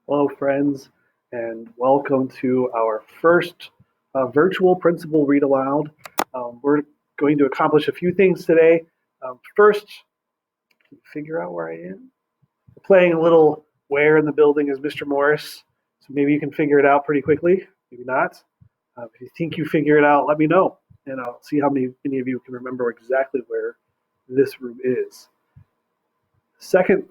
Hello, friends, and welcome to our first virtual principal read aloud. We're going to accomplish a few things today. First, figure out where I am. We're playing a little Where in the Building is Mr. Morris, so maybe you can figure it out pretty quickly. Maybe not. If you think you figure it out, let me know, and I'll see how many of you can remember exactly where this room is. Second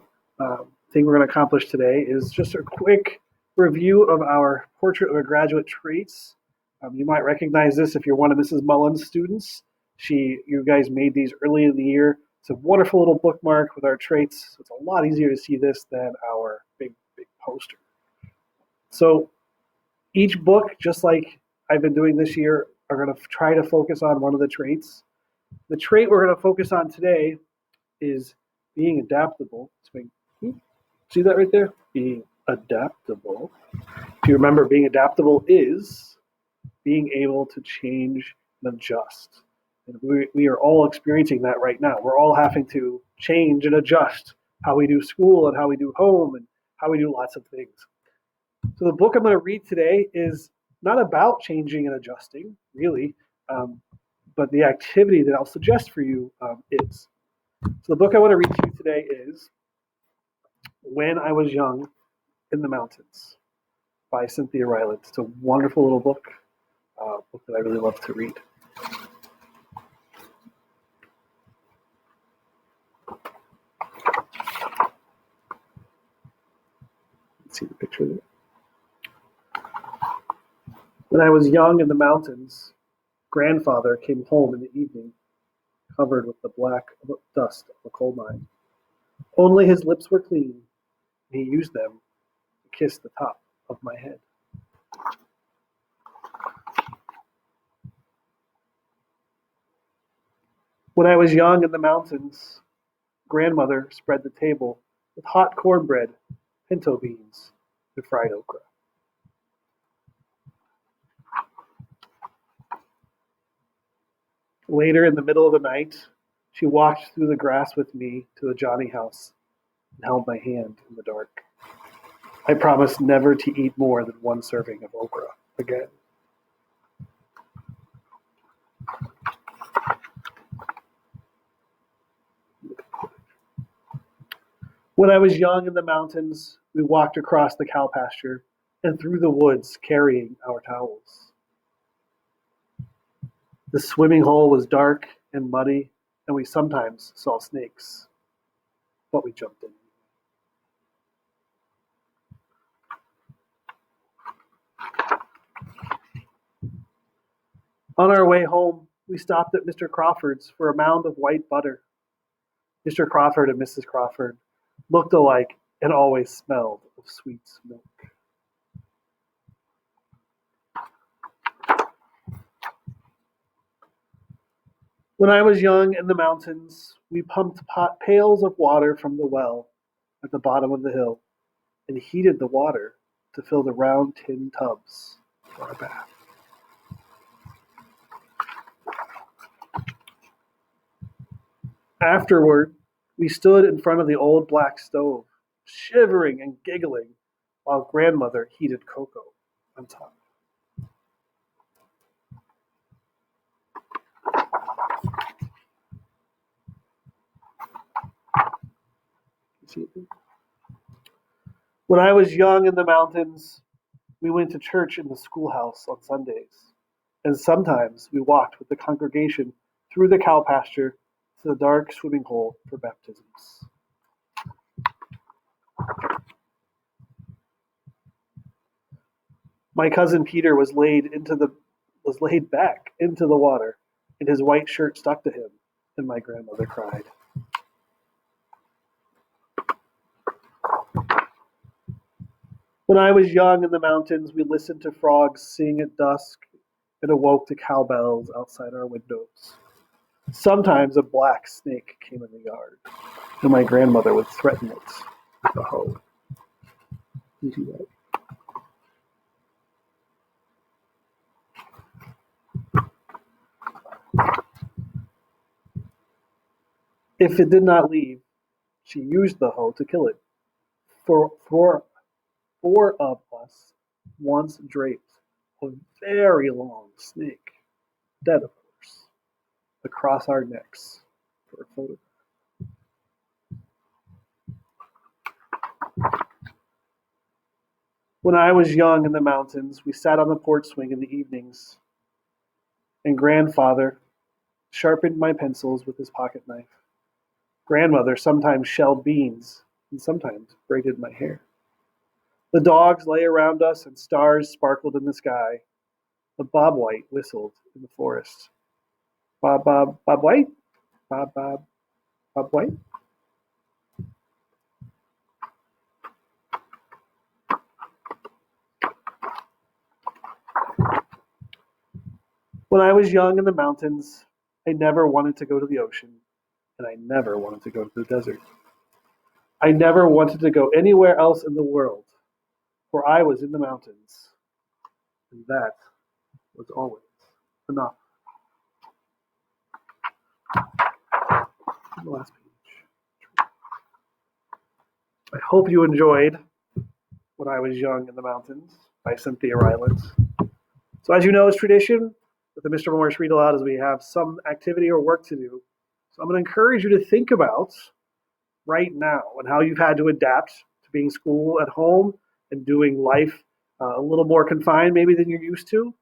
thing we're going to accomplish today is just a quick review of our Portrait of a Graduate traits. You might recognize this if you're one of Mrs. Mullins' students. You guys made these early in the year. It's a wonderful little bookmark with our traits. So it's a lot easier to see this than our big poster. So each book, just like I've been doing this year, are going to try to focus on one of the traits. The trait we're going to focus on today is being adaptable. See that right there? Being adaptable. If you remember, being adaptable is being able to change and adjust. And we are all experiencing that right now. We're all having to change and adjust how we do school and how we do home and how we do lots of things. So the book I'm going to read today is not about changing and adjusting, really, but the activity that I'll suggest for you is. So the book I want to read to you today is When I Was Young in the Mountains by Cynthia Ryland. It's a wonderful little book that I really love to read. Let's see the picture there. When I was young in the mountains, grandfather came home in the evening, covered with the black dust of a coal mine. Only his lips were clean, and he used them to kiss the top of my head. When I was young in the mountains, grandmother spread the table with hot cornbread, pinto beans, and fried okra. Later in the middle of the night, she walked through the grass with me to the Johnny house and held my hand in the dark. I promised never to eat more than one serving of okra again. When I was young in the mountains, we walked across the cow pasture and through the woods carrying our towels. The swimming hole was dark and muddy, and we sometimes saw snakes, but we jumped in. On our way home, we stopped at Mr. Crawford's for a mound of white butter. Mr. Crawford and Mrs. Crawford looked alike and always smelled of sweet milk. When I was young in the mountains, we pumped pails of water from the well at the bottom of the hill and heated the water to fill the round tin tubs for our bath. Afterward, we stood in front of the old black stove, shivering and giggling while grandmother heated cocoa on top. When I was young in the mountains, we went to church in the schoolhouse on Sundays, and sometimes we walked with the congregation through the cow pasture to the dark swimming hole for baptisms. My cousin Peter was laid back into the water, and his white shirt stuck to him, and my grandmother cried. When I was young in the mountains, we listened to frogs sing at dusk and awoke to cowbells outside our windows. Sometimes a black snake came in the yard, and my grandmother would threaten it with a hoe. You see that? If it did not leave, she used the hoe to kill it. For 4 of us once draped a very long snake, dead of course, across our necks for a photograph. When I was young in the mountains, we sat on the porch swing in the evenings, and grandfather sharpened my pencils with his pocket knife. Grandmother sometimes shelled beans and sometimes braided my hair. The dogs lay around us and stars sparkled in the sky. The bobwhite whistled in the forest. Bob, Bob, Bob White? Bob, Bob, Bob White? When I was young in the mountains, I never wanted to go to the ocean, and I never wanted to go to the desert. I never wanted to go anywhere else in the world, for I was in the mountains, and that was always enough. The last page. I hope you enjoyed When I Was Young in the Mountains by Cynthia Rylance. So as you know, it's tradition with the Mr. Morris Read Aloud is we have some activity or work to do. So I'm going to encourage you to think about right now and how you've had to adapt to being school at home and doing life a little more confined maybe than you're used to.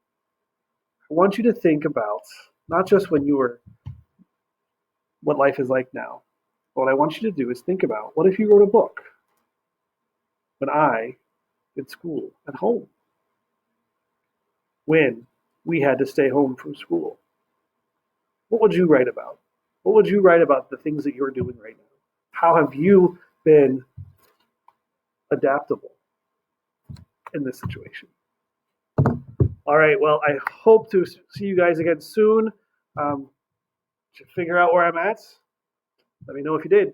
I want you to think about not just when you were, what life is like now. But what I want you to do is think about what if you wrote a book when I did school at home, when we had to stay home from school. What would you write about? What would you write about the things that you're doing right now? How have you been adaptable in this situation? All right, well, I hope to see you guys again soon. To figure out where I'm at, let me know if you did.